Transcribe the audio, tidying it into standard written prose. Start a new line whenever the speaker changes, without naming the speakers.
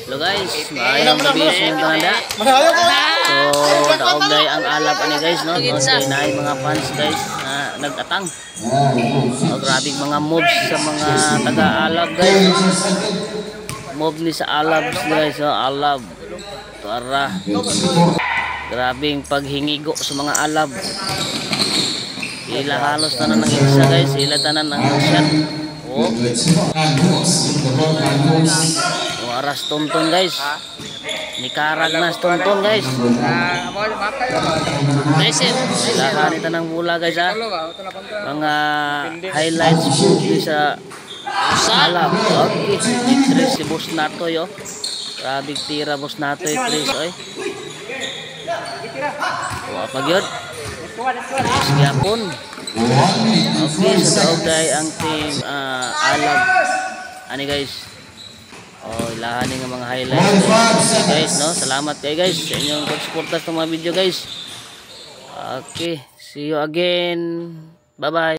Hello guys, maayong gabi sa inyong tanda. So, daog day ang alab ani guys, no? Naay mga fans guys na nag-atang. So, grabe mga moves sa mga taga-alab guys. Move ni sa alab guys, no? Alab. Para grabing paghingigo sa mga alab. Ila halos tanan ng isa guys, ila tanan ng shot. Oh. Aras tonton guys. Nikarag na tonton guys. Lahat ito ng bula guys ha. Mga highlights sa alab. Okay. Itris si boss nato yo. Grabe tira boss nato itris oy. Apa gyud? Sigapon. Okay, sa daog day ang team alab ani guys. Oh, ilahan ng mga highlights okay, guys, no? Salamat kayo guys sa inyong pag-suporta sa mga video guys. Okay, see you again. Bye-bye.